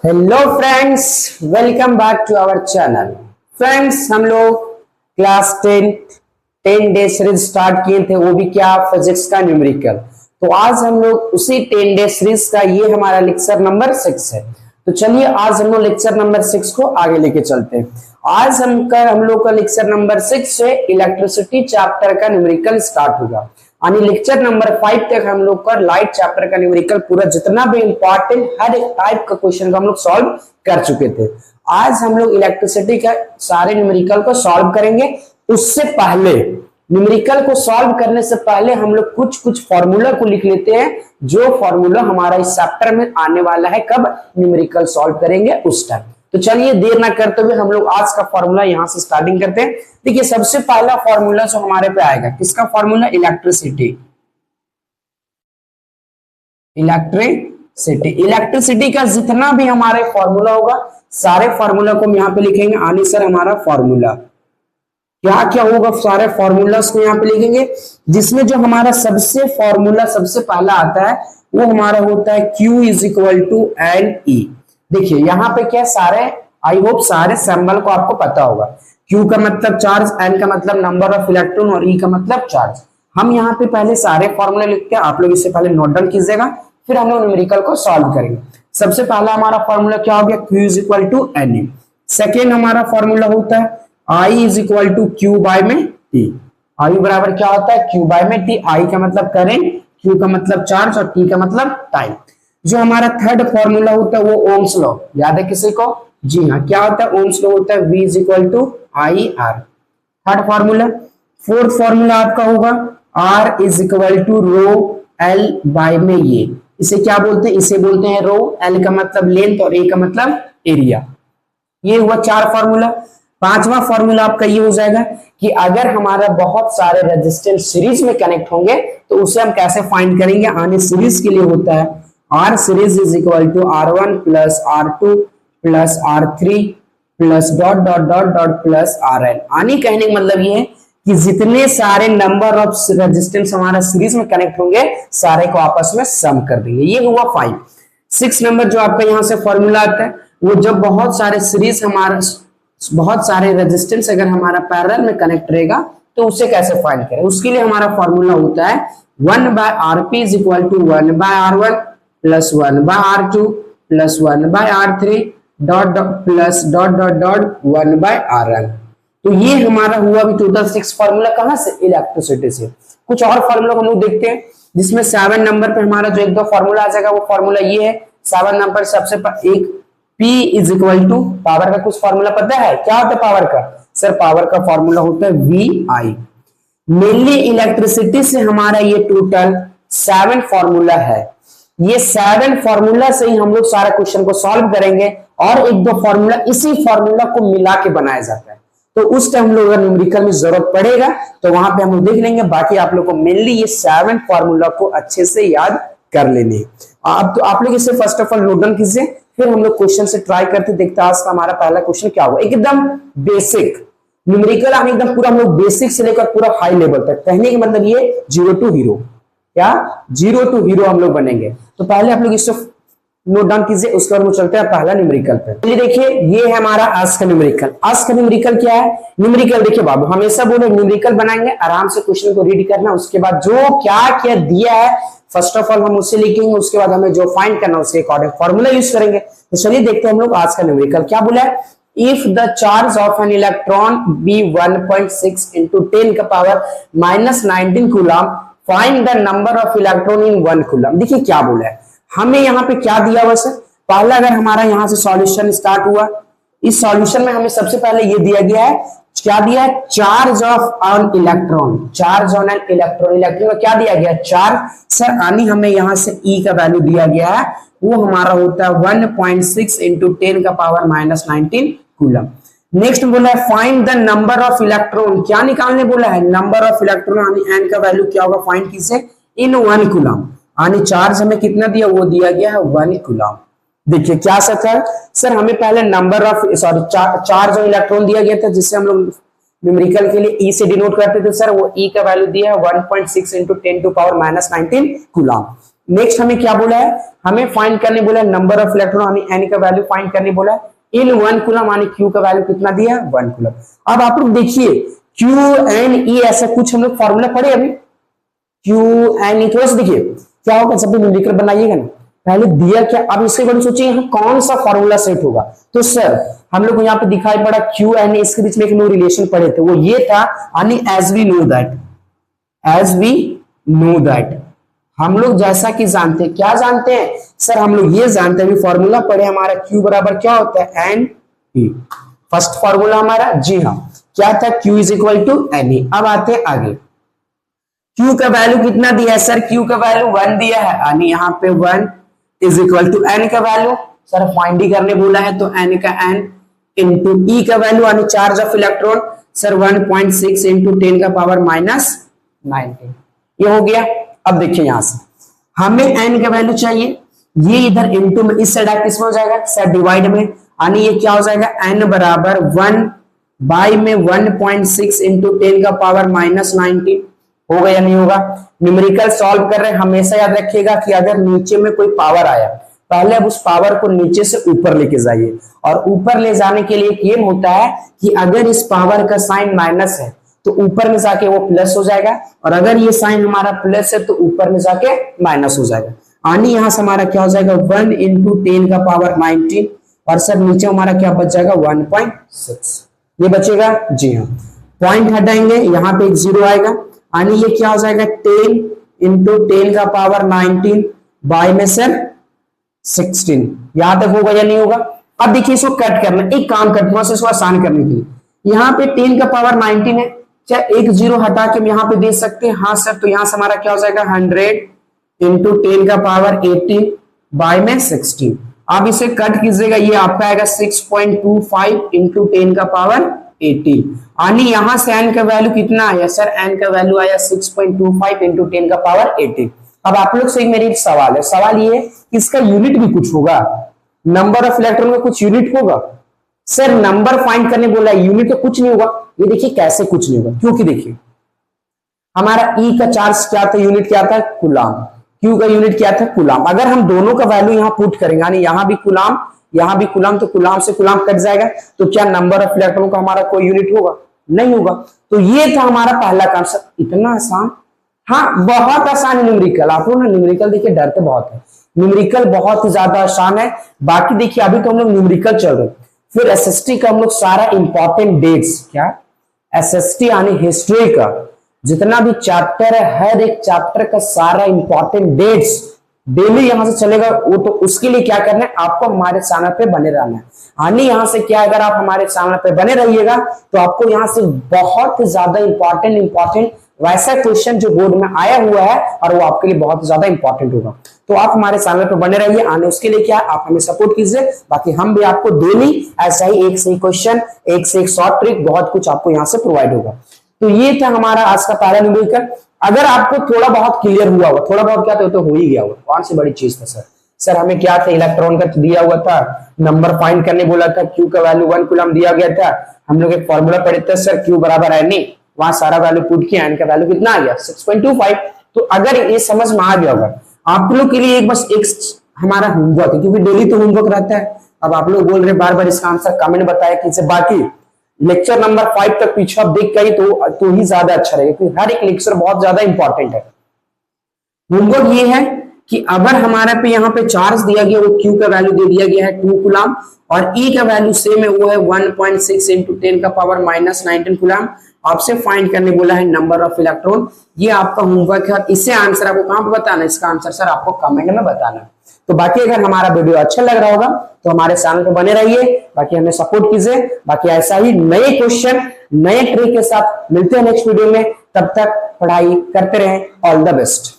Hello friends, welcome back to our channel. Friends, हम लोग class 10 day series start किए थे, वो भी क्या, फिजिक्स का न्यूमेरिकल। तो आज हम लोग उसी 10 डे सीरीज का ये हमारा लेक्चर नंबर 6 है। तो चलिए आज हम लोग लेक्चर नंबर 6 को आगे लेके चलते हैं। आज हम लोग का लेक्चर नंबर 6 से इलेक्ट्रिसिटी चैप्टर का न्यूमेरिकल स्टार्ट होगा। यानी लेक्चर नंबर 5 तक हम लोग का लाइट चैप्टर का न्यूमेरिकल पूरा जितना भी इंपॉर्टेंट हर एक टाइप का क्वेश्चन को हम लोग सॉल्व कर चुके थे। आज हम लोग इलेक्ट्रिसिटी का सारे न्यूमेरिकल को सॉल्व करेंगे। उससे पहले न्यूमेरिकल को सॉल्व करने से पहले हम लोग कुछ फॉर्मूला को लिख लेते हैं, जो फॉर्मूला हमारा इस चैप्टर में आने वाला है कब न्यूमेरिकल सॉल्व करेंगे उस टाइम। तो चलिए देर ना करते हुए हम लोग आज का फॉर्मूला यहां से स्टार्टिंग करते हैं। देखिए सबसे पहला फॉर्मूला जो हमारे पे आएगा, किसका फॉर्मूला? इलेक्ट्रिसिटी का जितना भी हमारे फॉर्मूला होगा सारे फॉर्मूला को हम यहाँ पे लिखेंगे। आने सर हमारा फॉर्मूला क्या क्या होगा, सारे फॉर्मूलास को यहाँ पे लिखेंगे, जिसमें जो हमारा सबसे फॉर्मूला सबसे पहला आता है वो हमारा होता है Q is equal to N E. देखिए यहाँ पे क्या सारे, आई होप सारे सिंबल को आपको पता होगा। Q का मतलब चार्ज, N का मतलब नंबर ऑफ इलेक्ट्रॉन और E का मतलब चार्ज। हम यहाँ पे पहले सारे फॉर्मूले लिखते हैं, आप लोग इससे पहले नोट डाउन कीजिएगा, फिर हम लोग न्यूमेरिकल को सॉल्व करेंगे। सबसे पहला हमारा फॉर्मूला क्या हो गया? Q is equal to N A. Second हमारा फॉर्मूला होता है I is equal to Q by में T। I बराबर क्या होता है? Q बाय में T। I का मतलब करंट, Q का मतलब चार्ज और T का मतलब टाइम। जो हमारा थर्ड फॉर्मूला होता है वो ओम्स लॉ, याद है किसी को? जी हाँ, क्या होता है? ओम्स लॉ होता है V is equal to I R. Third formula. Fourth formula आपका होगा R is equal to rho L by में ये। इसे क्या बोलते हैं? इसे बोलते हैं रो। L का मतलब लेंथ और A का मतलब एरिया। ये हुआ चार फॉर्मूला। पांचवा फॉर्मूला आपका ये हो जाएगा कि अगर हमारा बहुत सारे रेजिस्टेंस सीरीज में कनेक्ट होंगे तो उसे हम कैसे फाइंड करेंगे। आने सीरीज के लिए होता है R series is equal to R1 plus R2 plus R3 plus dot dot dot dot plus RN। आने कहने का मतलब ये है कि जितने सारे नंबर ऑफ रेजिस्टेंस हमारा सीरीज में कनेक्ट होंगे सारे को आपस में सम कर देंगे। ये हुआ 5। 6 नंबर जो आपका यहाँ से फॉर्मूला आता है वो जब बहुत सारे सीरीज हमारा बहुत सारे रेजिस्टेंस अगर हमारा पैरेलल में कनेक्ट रहेगा तो उसे कैसे फाइंड करें। उसके लिए हमारा फॉर्मूला होता है 1 by RP is equal to 1 by R1 plus 1 by R2 plus 1 by R3 dot dot plus dot dot dot 1 by RN। तो ये हमारा हुआ भी टोटल 6 फॉर्मूला। कहां से? इलेक्ट्रिसिटी से। कुछ और फॉर्मूला हम लोग देखते हैं, जिसमें 7 नंबर पे हमारा जो एक दो फॉर्मूला आ जाएगा वो फॉर्मूला ये है। 7 नंबर सबसे एक P is equal to, power का कुछ फॉर्मूला पता है? क्या होता है पावर का? सर पावर का फॉर्मूला होता है VI। मेनली इलेक्ट्रिसिटी से हमारा ये टोटल 7 फॉर्मूला है। ये 7 फॉर्मूला से ही हम लोग सारा क्वेश्चन को सॉल्व करेंगे और एक दो फॉर्मूला इसी फॉर्मूला को मिला के बनाया जाता है। तो उस टाइम हम लोग अगर न्यूमेरिकल में जरूरत पड़ेगा तो वहां पे हम लोग देख लेंगे। बाकी आप लोग को मेनली ये 7 फॉर्मूला को अच्छे से याद कर लेने। अब तो आप लोग इसे first of all note down कीजिए, फिर हम लोग क्वेश्चन से ट्राई करते देखते हैं आज का हमारा पहला क्वेश्चन क्या होगा। एकदम बेसिक न्यूमेरिकल, आने एकदम पूरा हम लोग बेसिक से लेकर पूरा हाई लेवल तक। कहने का मतलब ये 0 टू हीरो, क्या 0 टू हीरो हम लोग बनेंगे। तो पहले आप लोग इससे नोट डाउन कीजिए, उसके बाद हम चलते हैं पहला न्यूमेरिकल पे। चलिए देखिए ये है हमारा आज का न्यूमेरिकल। आज का न्यूमेरिकल क्या है? न्यूमेरिकल देखिए बाबू, हमेशा बोले न्यूमेरिकल बनाएंगे, आराम से क्वेश्चन को रीड करना, उसके बाद जो क्या क्या दिया है फर्स्ट ऑफ ऑल हम उसे लिखेंगे, उसके बाद हमें जो फाइंड करना उसके अकॉर्डिंग फॉर्मूला यूज करेंगे। तो चलिए देखते हैं हम लोग आज का न्यूमेरिकल क्या बोला है। If the charge of an electron be 1.6 into 10 का power -19 coulomb, find the number of electron in 1 coulomb. देखिए क्या बोला है हमें यहाँ पे, क्या दिया हुआ सर? पहला अगर हमारा यहाँ से सॉल्यूशन स्टार्ट हुआ, इस सॉल्यूशन में हमें सबसे पहले ये दिया गया है, क्या दिया है? Charge of on electron. Charge on an electron, electron का क्या दिया गया? चार्ज। सर आनी हमें यहाँ से E का वैल्यू दिया गया है, वो हमारा होता है 1.6 इंटू 10 का पावर -19 कूलम। नेक्स्ट बोला है find the number of electron. क्या निकालने बोला है? नंबर ऑफ इलेक्ट्रॉन, यानी एन का वैल्यू क्या होगा? फाइंड कीजिए इन 1 कूलम। यानी चार्ज हमें कितना दिया? वो दिया गया है 1 कूलम। देखिए क्या सर हमें पहले नंबर ऑफ चार्ज और इलेक्ट्रॉन दिया गया था, जिससे हम लोग न्यूमेरिकल के लिए E से डिनोट करते थे। सर वो E का वैल्यू दिया है 1.6 into 10 to power -19 coulomb. Next हमें क्या बोला है, हमें फाइंड करने बोला है नंबर ऑफ इलेक्ट्रॉन यानी एन का वैल्यू फाइंड करने बोला है इन 1 कूलम यानी क्यू का वैल्यू कितना दिया है 1 कूलम। अब आप लोग देखिए क्यू एन ई ऐसा कुछ हम लोग फॉर्मूला पढ़े अभी, क्यू एन ई थोड़ा सा देखिए क्या होगा, सब न्यूमेरिकल बनाइएगा ना, पहले दिया क्या, अब इसके बारे में सोचिए यहाँ कौन सा फॉर्मूला सेट होगा। तो सर हम लोग को यहाँ पे दिखाई पड़ा क्यू एन, इसके बीच में एक नो रिलेशन पढ़े थे, वो ये था यानी एज वी नो दैट, हम लोग जैसा कि जानते हैं, क्या जानते हैं सर, हम लोग ये जानते हैं फॉर्मूला पढ़े हमारा Q बराबर क्या होता है एन ई, फर्स्ट फॉर्मूला हमारा, जी हाँ क्या था Q is equal to N E. अब आते हैं आगे, Q का वैल्यू कितना दिया है सर, Q का वैल्यू 1 दिया है यानी यहाँ पे 1 इज इक्वल टू एन का वैल्यू, सर फाइंड ही करने बोला है तो एन का एन इंटू ई का वैल्यू यानी charge of electron sir 1.6 into 10 का पावर माइनस 19, ये हो गया। अब देखिए यहां से हमें एन का वैल्यू चाहिए, ये इधर इनटू में इस साइड किस में हो जाएगा सर डिवाइड में, यानी ये क्या हो जाएगा एन बराबर 1 बाई में 1.6 इंटू 10 का पावर माइनस 19, होगा या नहीं होगा। न्यूमेरिकल सॉल्व कर रहे हैं, हमेशा याद रखिएगा कि अगर नीचे में कोई पावर आया पहले अब उस पावर को नीचे से ऊपर लेके जाइए, और ऊपर ले जाने के लिए एक एम होता है कि अगर इस पावर का साइन माइनस है तो ऊपर में जाके वो प्लस हो जाएगा, और अगर ये साइन हमारा प्लस है तो ऊपर में जाके माइनस हो जाएगा, यानी यहां से हमारा क्या हो जाएगा 1 इंटू 10 का पावर 19, और सर नीचे हमारा क्या बच जाएगा 1.6, ये बचेगा, जी हाँ पॉइंट हटाएंगे यहाँ पे एक 0 आएगा, यानी ये क्या हो जाएगा 10 इंटू 10 का पावर 19 बाय में सर 16, यहां तक होगा या नहीं होगा। अब देखिए इसको कट करना, एक काम करते हैं इसको आसान करने के लिए, यहाँ पे 10 का पावर 19 है, क्या एक 0 हटा के हम यहाँ पे दे सकते हैं, हाँ सर, तो यहां से हमारा क्या हो जाएगा 100 इंटू 10 का पावर 18 बाय में 16, आप इसे कट कीजिएगा, ये आपका आएगा 6.25 इंटू 10 का पावर 18, यानी यहां से एन का वैल्यू कितना आया सर, एन का वैल्यू आया 6.25 इंटू 10 का पावर 18। अब आप लोग से मेरी एक सवाल है, सवाल ये कि इसका यूनिट भी कुछ होगा, नंबर ऑफ इलेक्ट्रॉन का कुछ यूनिट होगा सर, नंबर फाइंड करने बोला है, यूनिट तो कुछ नहीं होगा। ये देखिए कैसे कुछ नहीं होगा, क्योंकि देखिए हमारा ई का चार्ज क्या था, यूनिट क्या था कूलाम, क्यू का यूनिट क्या था कूलाम, अगर हम दोनों का वैल्यू यहाँ पुट करेंगे यानी यहाँ भी कूलाम यहाँ भी कूलाम, तो कूलाम से कूलाम कट जाएगा, तो क्या नंबर ऑफ इलेक्ट्रॉन का हमारा कोई यूनिट होगा, नहीं होगा। तो ये था हमारा पहला काम सर, इतना आसान, हाँ बहुत आसान है न्यूमेरिकल, आप लोग ना न्यूमेरिकल देखिए डरते बहुत है, न्यूमेरिकल बहुत ही ज्यादा आसान है। बाकी देखिए अभी तो हम लोग न्यूमेरिकल चल रहे, फिर एसएसटी का हम लोग सारा इंपॉर्टेंट डेट्स, क्या एसएसटी यानी हिस्ट्री का जितना भी चैप्टर है, हर एक चैप्टर का सारा इंपॉर्टेंट डेट्स डेली यहां से चलेगा, वो तो उसके लिए क्या करना है आपको हमारे चैनल पे बने रहना है, यानी यहां से क्या अगर आप हमारे चैनल पे बने रहिएगा तो आपको यहां से बहुत ज्यादा इंपॉर्टेंट वैसा क्वेश्चन जो बोर्ड में आया हुआ है और वो आपके लिए बहुत ज्यादा इंपॉर्टेंट होगा, तो आप हमारे चैनल पे बने रहिए, आने उसके लिए क्या आप हमें सपोर्ट कीजिए, बाकी हम भी आपको डेली ऐसा ही एक से एक क्वेश्चन, एक से एक शॉर्ट ट्रिक, बहुत कुछ आपको यहाँ से प्रोवाइड होगा। तो ये था हमारा आज का पहला न्यूमेरिकल, अगर आपको थोड़ा बहुत क्लियर हुआ होगा, थोड़ा बहुत क्या तो हो ही गया होगा, कौन सी बड़ी चीज था सर हमें क्या था इलेक्ट्रॉन का दिया हुआ था, नंबर फाइंड करने बोला था, क्यू का वैल्यू 1 कूलम दिया गया था, हम लोग एक फॉर्मूला पढ़े थे सर क्यू बराबर एन ई, वहां सारा वैल्यू पुट किया, एन का वैल्यू कितना आ गया 6.25। तो अगर ये समझ में आ गया होगा आप लोग के लिए, एक बस एक हमारा होमवर्क है, क्योंकि डेली तो होमवर्क रहता है, अब आप लोग बोल रहे बार बार इसका आंसर कमेंट बताया कि बाकी लेक्चर नंबर 5 तक पीछे आप देख कर तो ही ज्यादा अच्छा रहेगा, क्योंकि हर एक लेक्चर बहुत ज्यादा इंपॉर्टेंट है। होमवर्क ये है कि अगर हमारे पे यहाँ पे चार्ज दिया गया, वो क्यू का वैल्यू दे दिया गया है 2 कूलम और ई का वैल्यू सेम है, वो है 1.6 इंटू 10 का पावर माइनस 19 कूलम, आपसे फाइंड करने बोला है नंबर ऑफ इलेक्ट्रॉन, ये आपका होमवर्क है, इससे आंसर आपको कहां पे बताना है, इसका आंसर सर आपको कमेंट में बताना है। तो बाकी अगर हमारा वीडियो अच्छा लग रहा होगा तो हमारे चैनल पे बने रहिए, बाकी हमें सपोर्ट कीजिए, बाकी ऐसा ही नए क्वेश्चन नए ट्रिक के साथ मिलते हैं नेक्स्ट वीडियो में, तब तक पढ़ाई करते रहें, ऑल द बेस्ट।